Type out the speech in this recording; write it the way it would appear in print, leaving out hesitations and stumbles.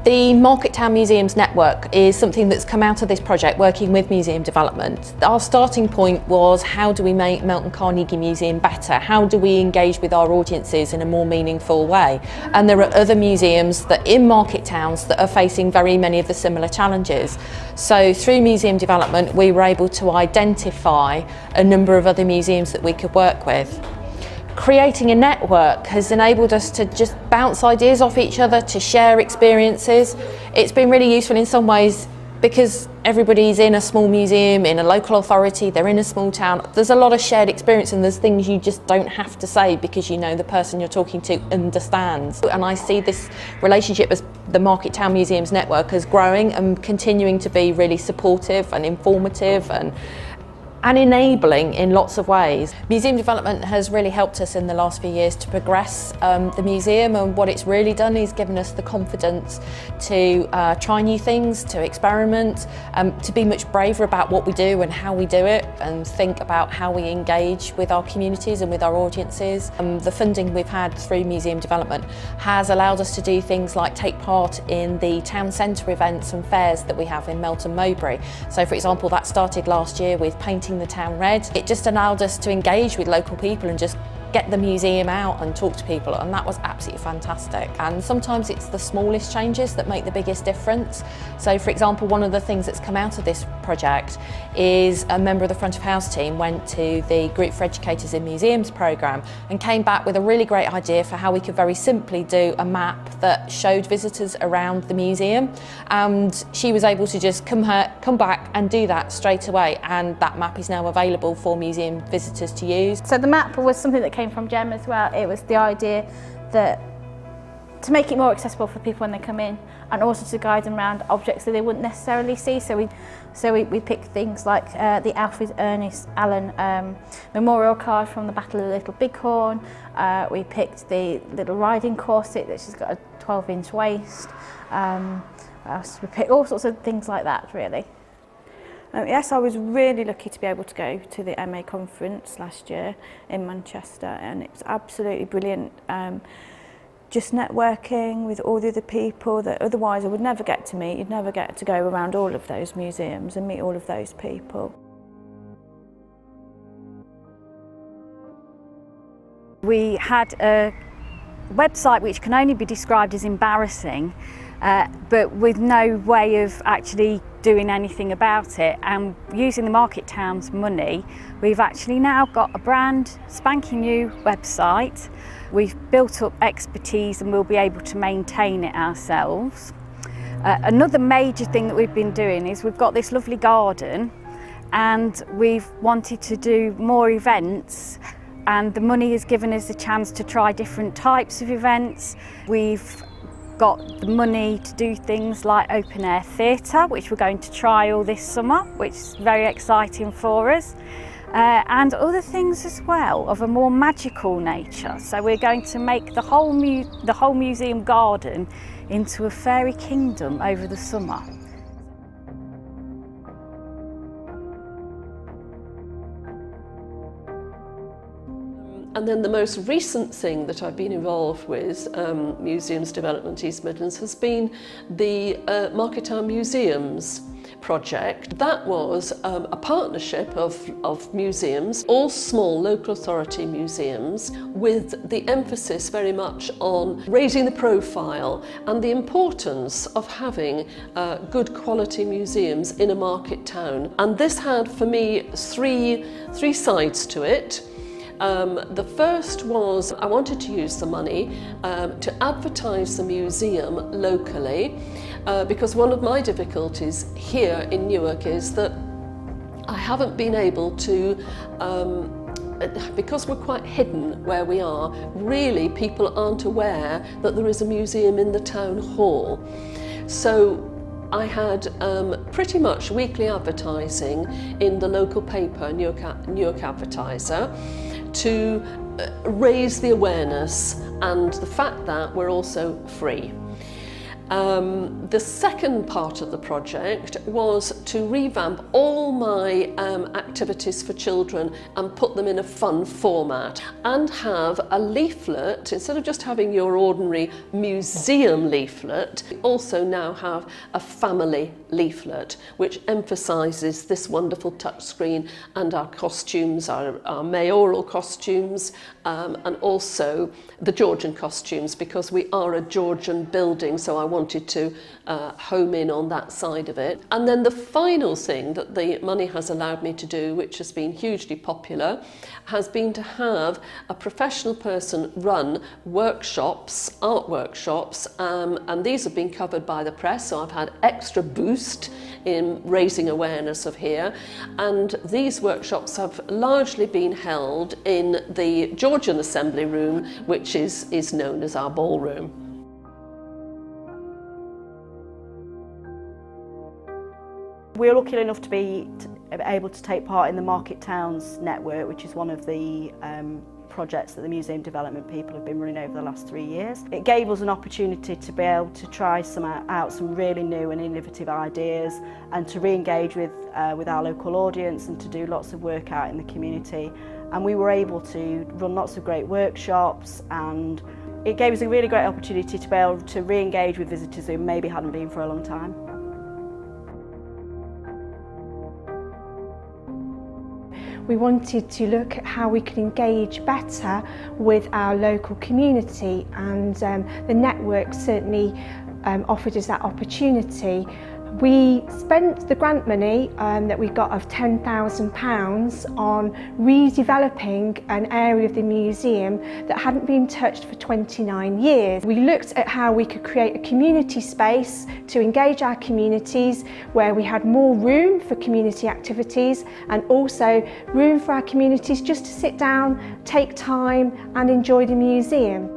The Market Town Museums Network is something that's come out of this project working with museum development. Our starting point was, how do we make Milton Carnegie Museum better? How do we engage with our audiences in a more meaningful way? And there are other museums that in market towns that are facing very many of the similar challenges. So through museum development, we were able to identify a number of other museums that we could work with. Creating a network has enabled us to just bounce ideas off each other, to share experiences. It's been really useful in some ways because everybody's in a small museum, in a local authority, they're in a small town. There's a lot of shared experience and there's things you just don't have to say because you know the person you're talking to understands. And I see this relationship as the Market Town Museums Network as growing and continuing to be really supportive and informative and enabling in lots of ways. Museum development has really helped us in the last few years to progress the museum, and what it's really done is given us the confidence to try new things, to experiment, to be much braver about what we do and how we do it, and think about how we engage with our communities and with our audiences. The funding we've had through museum development has allowed us to do things like take part in the town centre events and fairs that we have in Melton Mowbray. So for example, that started last year with painting the town red. It just allowed us to engage with local people and just get the museum out and talk to people, and that was absolutely fantastic. And sometimes it's the smallest changes that make the biggest difference. So for example, one of the things that's come out of this project is a member of the front of house team went to the Group for Educators in Museums programme and came back with a really great idea for how we could very simply do a map that showed visitors around the museum, and she was able to just come back and do that straight away, and that map is now available for museum visitors to use. So the map was something that came from Jem as well. It was the idea that to make it more accessible for people when they come in, and also to guide them around objects that they wouldn't necessarily see. So we picked things like the Alfred Ernest Allen memorial card from the Battle of the Little Bighorn. We picked the little riding corset that she's got a 12-inch waist. We picked all sorts of things like that, really. Yes, I was really lucky to be able to go to the MA conference last year in Manchester, and it was absolutely brilliant. Just networking with all the other people that otherwise I would never get to meet. You'd never get to go around all of those museums and meet all of those people. We had a website which can only be described as embarrassing, but with no way of actually doing anything about it. And using the Market Town's money, we've actually now got a brand spanking new website. We've built up expertise and we'll be able to maintain it ourselves. Another major thing that we've been doing is we've got this lovely garden, and we've wanted to do more events, and the money has given us a chance to try different types of events. We've got the money to do things like open air theatre, which we're going to trial this summer, which is very exciting for us, and other things as well of a more magical nature. So we're going to make the whole museum garden into a fairy kingdom over the summer. And then the most recent thing that I've been involved with, Museums Development East Midlands, has been the Market Town Museums project. That was a partnership of museums, all small local authority museums, with the emphasis very much on raising the profile and the importance of having good quality museums in a market town. And this had, for me, three sides to it. The first was I wanted to use the money to advertise the museum locally, because one of my difficulties here in Newark is that I haven't been able to, because we're quite hidden where we are, really people aren't aware that there is a museum in the town hall. So I had pretty much weekly advertising in the local paper, Newark Advertiser, to raise the awareness and the fact that we're also free. The second part of the project was to revamp all my activities for children and put them in a fun format, and have a leaflet. Instead of just having your ordinary museum leaflet, we also now have a family leaflet which emphasises this wonderful touchscreen and our costumes, our mayoral costumes, and also the Georgian costumes, because we are a Georgian building, so I wanted to home in on that side of it. And then the final thing that the money has allowed me to do, which has been hugely popular, has been to have a professional person run workshops, art workshops, and these have been covered by the press, so I've had extra boost in raising awareness of here. And these workshops have largely been held in the Georgian Assembly Room, which is known as our ballroom. We're lucky enough to be able to take part in the Market Towns network, which is one of the projects that the museum development people have been running over the last 3 years. It gave us an opportunity to be able to try out some really new and innovative ideas, and to re-engage with our local audience, and to do lots of work out in the community. And we were able to run lots of great workshops, and it gave us a really great opportunity to be able to re-engage with visitors who maybe hadn't been for a long time. We wanted to look at how we could engage better with our local community, and the network certainly offered us that opportunity. We spent the grant money that we got of £10,000 on redeveloping an area of the museum that hadn't been touched for 29 years. We looked at how we could create a community space to engage our communities, where we had more room for community activities, and also room for our communities just to sit down, take time and enjoy the museum.